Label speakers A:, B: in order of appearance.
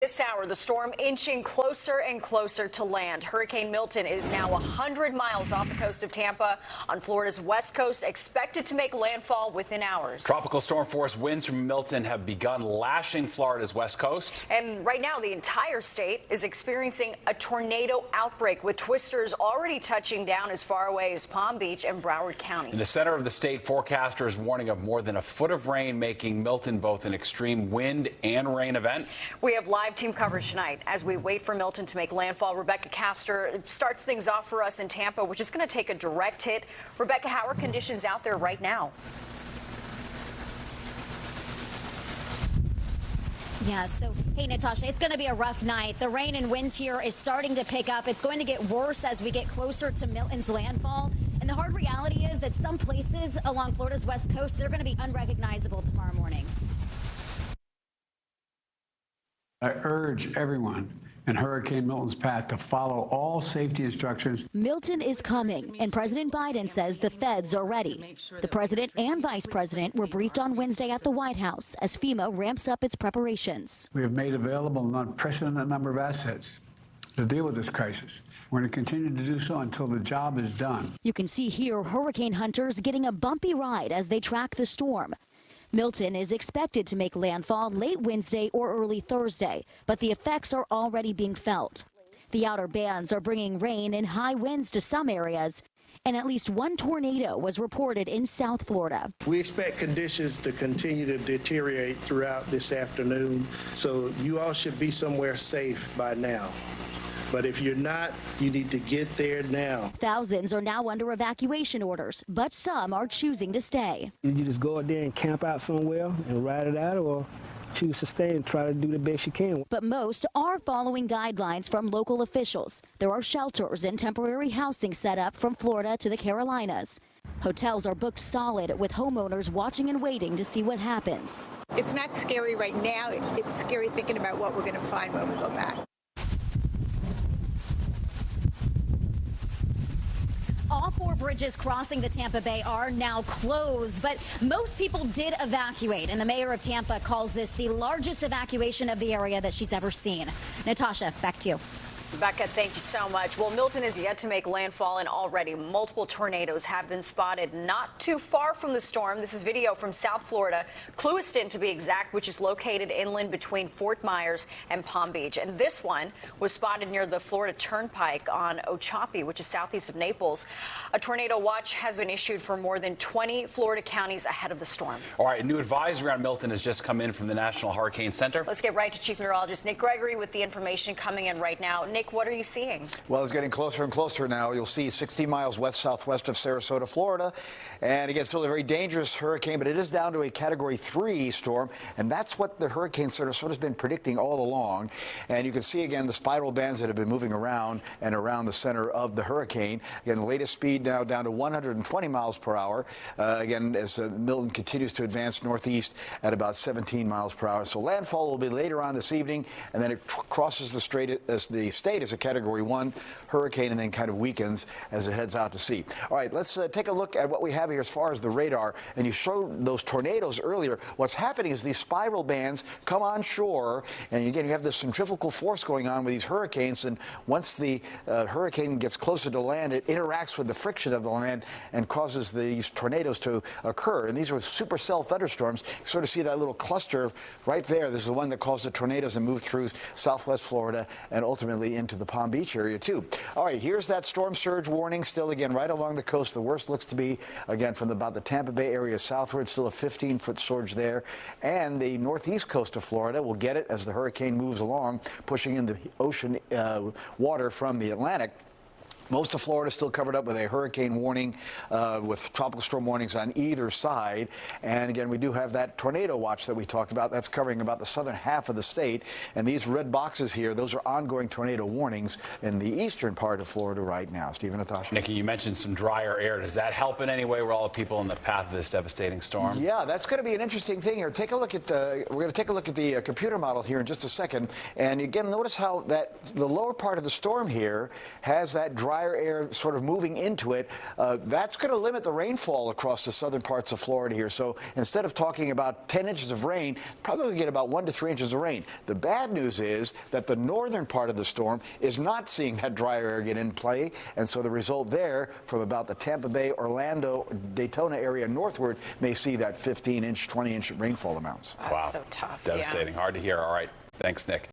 A: This hour, the storm inching closer and closer to land. Hurricane Milton is now 100 miles off the coast of Tampa on Florida's west coast, expected to make landfall within hours.
B: Tropical storm force winds from Milton have begun lashing Florida's west coast.
A: And right now, the entire state is experiencing a tornado outbreak, with twisters already touching down as far away as Palm Beach and Broward counties.
B: In the center of the state, forecasters warning of more than a foot of rain, making Milton both an extreme wind and rain event.
A: We have live team coverage tonight as we wait for Milton to make landfall. Rebecca Castor starts things off for us in Tampa, which is going to take a direct hit. Rebecca, how are conditions out there right now?
C: Yeah, so, hey, Natasha, it's going to be a rough night. The rain and wind here is starting to pick up. It's going to get worse as we get closer to Milton's landfall. And the hard reality is that some places along Florida's west coast, they're going to be unrecognizable tomorrow morning.
D: I urge everyone in Hurricane Milton's path to follow all safety instructions.
E: Milton is coming, and President Biden says the feds are ready. The president and vice president were briefed on Wednesday at the White House as FEMA ramps up its preparations.
D: We have made available an unprecedented number of assets to deal with this crisis. We're going to continue to do so until the job is done.
E: You can see here hurricane hunters getting a bumpy ride as they track the storm. Milton is expected to make landfall late Wednesday or early Thursday, but the effects are already being felt. The outer bands are bringing rain and high winds to some areas, and at least one tornado was reported in South Florida.
F: We expect conditions to continue to deteriorate throughout this afternoon, so you all should be somewhere safe by now. But if you're not, you need to get there now.
E: Thousands are now under evacuation orders, but some are choosing to stay.
G: You just go out there and camp out somewhere and ride it out, or choose to stay and try to do the best you can.
E: But most are following guidelines from local officials. There are shelters and temporary housing set up from Florida to the Carolinas. Hotels are booked solid, with homeowners watching and waiting to see what happens.
H: It's not scary right now. It's scary thinking about what we're going to find when we go back.
C: All four bridges crossing the Tampa Bay are now closed, but most people did evacuate, and the mayor of Tampa calls this the largest evacuation of the area that she's ever seen. Natasha, back to you.
A: Becca, thank you so much. Well, Milton is yet to make landfall, and already multiple tornadoes have been spotted not too far from the storm. This is video from South Florida, Clewiston to be exact, which is located inland between Fort Myers and Palm Beach. And this one was spotted near the Florida Turnpike on Ochopee, which is southeast of Naples. A tornado watch has been issued for more than 20 Florida counties ahead of the storm.
B: All right, a new advisory on Milton has just come in from the National Hurricane Center.
A: Let's get right to Chief Meteorologist Nick Gregory with the information coming in right now. Nick, what are you seeing?
I: Well, it's getting closer and closer now. You'll see 60 miles west-southwest of Sarasota, Florida. And again, still a very dangerous hurricane, but it is down to a Category 3 storm. And that's what the Hurricane Sarasota has been predicting all along. And you can see, again, the spiral bands that have been moving around and around the center of the hurricane. Again, the latest speed now down to 120 miles per hour. Again, as Milton continues to advance northeast at about 17 miles per hour. So landfall will be later on this evening, and then it crosses the state as a Category 1 hurricane, and then kind of weakens as it heads out to sea. All right, let's take a look at what we have here as far as the radar. And you showed those tornadoes earlier. What's happening is these spiral bands come on shore, and again, you have this centrifugal force going on with these hurricanes. And once the hurricane gets closer to land, it interacts with the friction of the land and causes these tornadoes to occur. And these are supercell thunderstorms. You sort of see that little cluster right there. This is the one that caused the tornadoes and moved through southwest Florida and ultimately into the Palm Beach area too. All right, here's that storm surge warning still again right along the coast. The worst looks to be again from about the Tampa Bay area southward, still a 15-foot surge there. And the northeast coast of Florida will get it as the hurricane moves along, pushing in the ocean water from the Atlantic. Most of Florida is still covered up with a hurricane warning with tropical storm warnings on either side. And again, we do have that tornado watch that we talked about. That's covering about the southern half of the state. And these red boxes here, those are ongoing tornado warnings in the eastern part of Florida right now. Stephen, Natasha.
B: Nikki, you mentioned some drier air. Does that help in any way with all the people in the path of this devastating storm?
I: Yeah, that's going to be an interesting thing here. Take a look at we're going to take a look at the computer model here in just a second. And again, notice how that the lower part of the storm here has that dry drier air sort of moving into it, that's going to limit the rainfall across the southern parts of Florida here. So instead of talking about 10 inches of rain, probably going to get about 1 to 3 inches of rain. The bad news is that the northern part of the storm is not seeing that drier air get in play, and so the result there from about the Tampa Bay, Orlando, Daytona area northward may see that 15-inch, 20-inch rainfall amounts.
A: That's so tough.
B: Devastating.
A: Yeah.
B: Hard to hear. All right. Thanks, Nick.